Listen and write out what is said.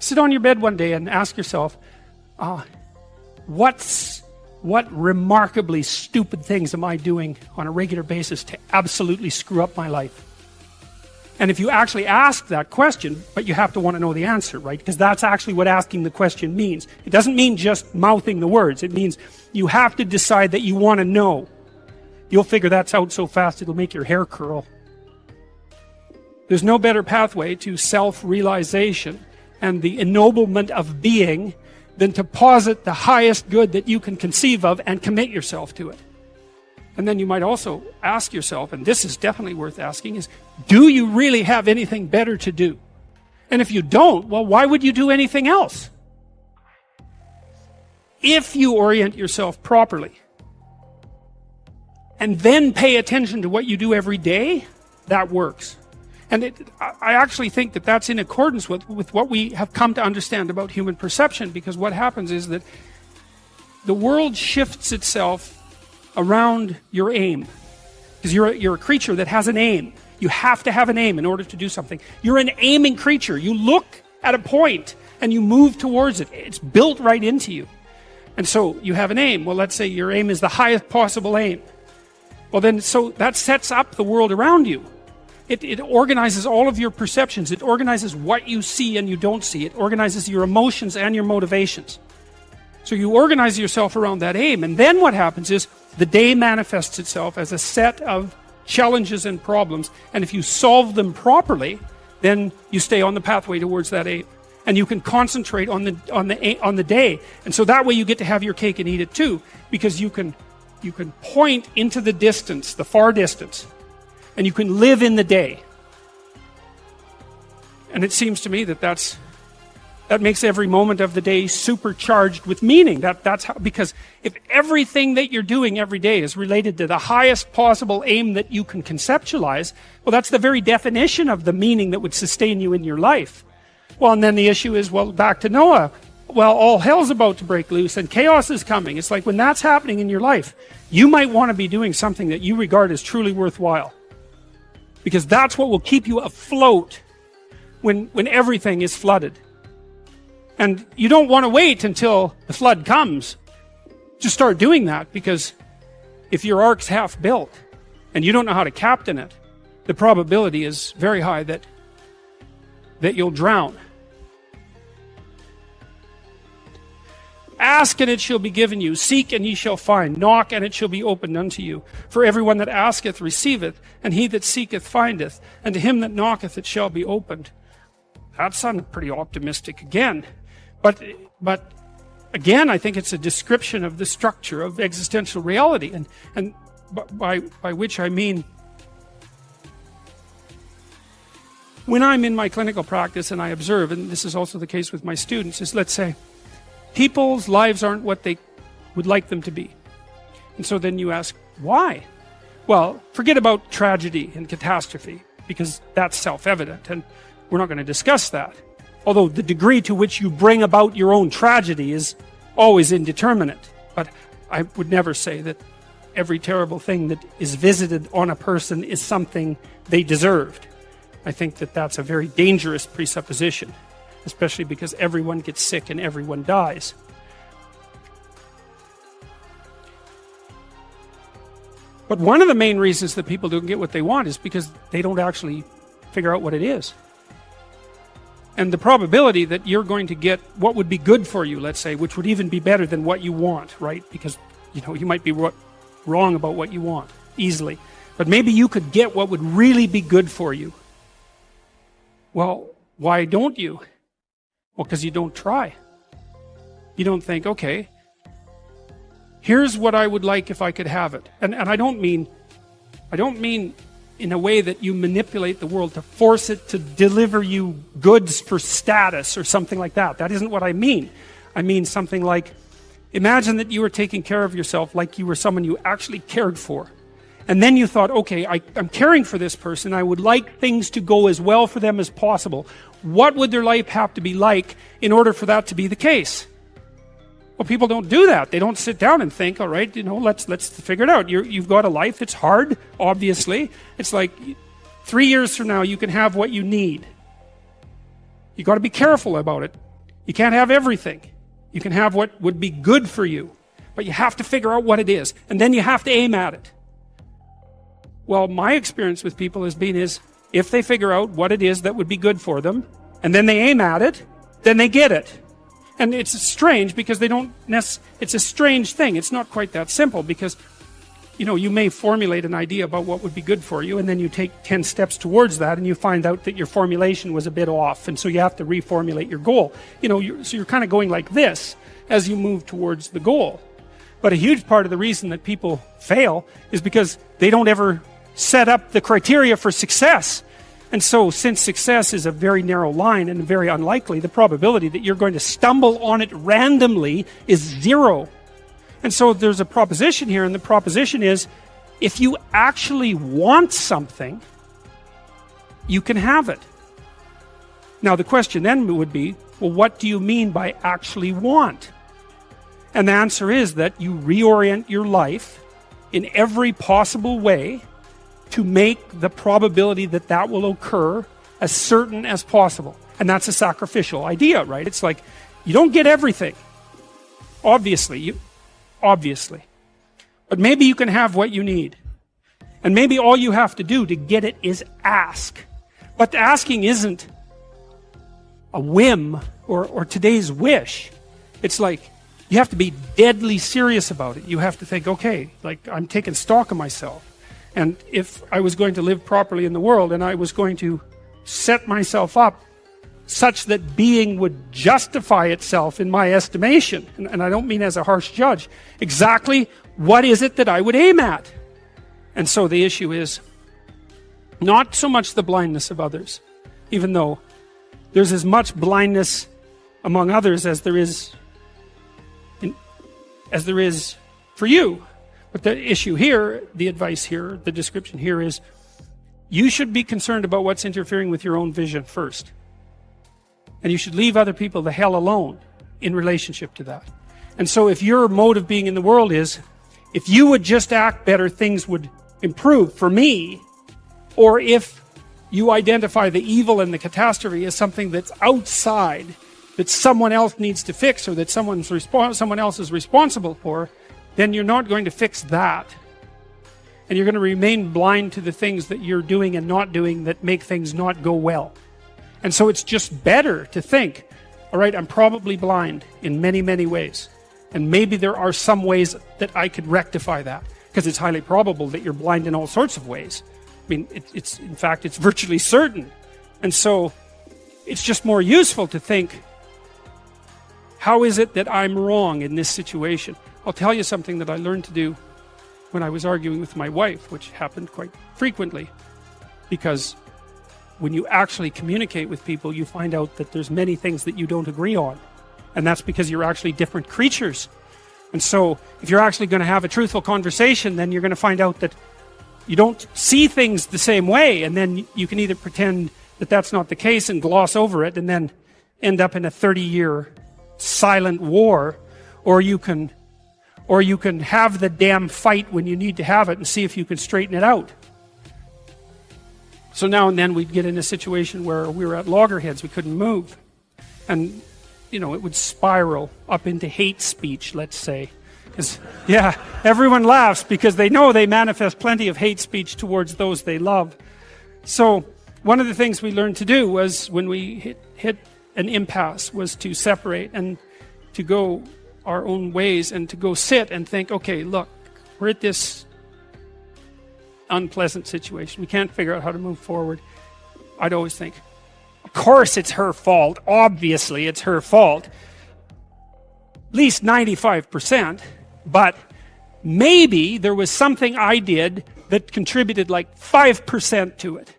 Sit on your bed one day and ask yourself, what remarkably stupid things am I doing on a regular basis to absolutely screw up my life? And if you actually ask that question, but you have to want to know the answer, right? Because that's actually what asking the question means. It doesn't mean just mouthing the words. It means you have to decide that you want to know. You'll figure that out so fast it'll make your hair curl. There's no better pathway to self-realization and the ennoblement of being than to posit the highest good that you can conceive of and commit yourself to it. And then you might also ask yourself, and this is definitely worth asking, is do you really have anything better to do? And if you don't, well, why would you do anything else? If you orient yourself properly and then pay attention to what you do every day, that works. And I actually think that that's in accordance with what we have come to understand about human perception, because what happens is that the world shifts itself around your aim. Because you're a creature that has an aim. You have to have an aim in order to do something. You're an aiming creature. You look at a point and you move towards it. It's built right into you. And so you have an aim. Well, let's say your aim is the highest possible aim. Well then, so that sets up the world around you. It organizes all of your perceptions. It organizes what you see and you don't see. It organizes your emotions and your motivations. So you organize yourself around that aim, and then what happens is the day manifests itself as a set of challenges and problems, and if you solve them properly, then you stay on the pathway towards that aim, and you can concentrate on the day, and so that way you get to have your cake and eat it too, because you can point into the distance, the far distance, and you can live in the day. And it seems to me that that makes every moment of the day supercharged with meaning. That's how, because if everything that you're doing every day is related to the highest possible aim that you can conceptualize, well, that's the very definition of the meaning that would sustain you in your life. Well, and then the issue is, well, back to Noah. Well, all hell's about to break loose and chaos is coming. It's like when that's happening in your life, you might want to be doing something that you regard as truly worthwhile. Because that's what will keep you afloat when everything is flooded. And you don't want to wait until the flood comes to start doing that, because if your ark's half built and you don't know how to captain it, the probability is very high that you'll drown. Ask and it shall be given you. Seek and ye shall find. Knock and it shall be opened unto you. For everyone that asketh receiveth, and he that seeketh findeth, and to him that knocketh it shall be opened. That sounded pretty optimistic again. But again, I think it's a description of the structure of existential reality, and by which I mean, when I'm in my clinical practice and I observe, and this is also the case with my students, is, let's say, people's lives aren't what they would like them to be. And so then you ask, why? Well, forget about tragedy and catastrophe, because that's self-evident, and we're not going to discuss that. Although the degree to which you bring about your own tragedy is always indeterminate. But I would never say that every terrible thing that is visited on a person is something they deserved. I think that that's a very dangerous presupposition, especially because everyone gets sick and everyone dies. But one of the main reasons that people don't get what they want is because they don't actually figure out what it is. And the probability that you're going to get what would be good for you, let's say, which would even be better than what you want, right? Because, you might be wrong about what you want easily. But maybe you could get what would really be good for you. Well, why don't you? Well, because you don't try. You don't think, okay, here's what I would like if I could have it. And I don't mean in a way that you manipulate the world to force it to deliver you goods for status or something like that. That isn't what I mean. I mean something like, imagine that you were taking care of yourself like you were someone you actually cared for. And then you thought, okay, I'm caring for this person. I would like things to go as well for them as possible. What would their life have to be like in order for that to be the case? Well, people don't do that. They don't sit down and think, all right, let's figure it out. You've got a life. It's hard, obviously. It's like 3 years from now, you can have what you need. You got to be careful about it. You can't have everything. You can have what would be good for you, but you have to figure out what it is, and then you have to aim at it. Well, my experience with people has been if they figure out what it is that would be good for them, and then they aim at it, then they get it. And it's strange because it's a strange thing. It's not quite that simple because, you may formulate an idea about what would be good for you, and then you take 10 steps towards that, and you find out that your formulation was a bit off, and so you have to reformulate your goal. So you're kind of going like this as you move towards the goal. But a huge part of the reason that people fail is because they don't ever set up the criteria for success. And so, since success is a very narrow line and very unlikely, the probability that you're going to stumble on it randomly is 0. And so there's a proposition here, and the proposition is, if you actually want something, you can have it. Now the question then would be, well, what do you mean by actually want? And the answer is that you reorient your life in every possible way to make the probability that that will occur as certain as possible. And that's a sacrificial idea, right? It's like, you don't get everything. Obviously. But maybe you can have what you need. And maybe all you have to do to get it is ask. But the asking isn't a whim or today's wish. It's like, you have to be deadly serious about it. You have to think, okay, like, I'm taking stock of myself. And if I was going to live properly in the world, and I was going to set myself up such that being would justify itself in my estimation, and I don't mean as a harsh judge, exactly what is it that I would aim at? And so the issue is not so much the blindness of others, even though there's as much blindness among others as there is for you. But the issue here, the advice here, the description here is, you should be concerned about what's interfering with your own vision first. And you should leave other people the hell alone in relationship to that. And so if your mode of being in the world is, if you would just act better, things would improve for me, or if you identify the evil and the catastrophe as something that's outside, that someone else needs to fix, or that someone else is responsible for, then you're not going to fix that. And you're going to remain blind to the things that you're doing and not doing that make things not go well. And so it's just better to think, all right, I'm probably blind in many, many ways. And maybe there are some ways that I could rectify that, because it's highly probable that you're blind in all sorts of ways. I mean, in fact, it's virtually certain. And so it's just more useful to think, how is it that I'm wrong in this situation? I'll tell you something that I learned to do when I was arguing with my wife, which happened quite frequently, because when you actually communicate with people, you find out that there's many things that you don't agree on. And that's because you're actually different creatures. And so if you're actually going to have a truthful conversation, then you're going to find out that you don't see things the same way. And then you can either pretend that that's not the case and gloss over it and then end up in a 30-year silent war, or you can have the damn fight when you need to have it and see if you can straighten it out. So now and then we'd get in a situation where we were at loggerheads, we couldn't move. And, it would spiral up into hate speech, let's say. Yeah, everyone laughs because they know they manifest plenty of hate speech towards those they love. So one of the things we learned to do was, when we hit an impasse, was to separate and to go our own ways and to go sit and think, okay, look, we're at this unpleasant situation. We can't figure out how to move forward. I'd always think, of course it's her fault. Obviously it's her fault. At least 95%. But maybe there was something I did that contributed like 5% to it.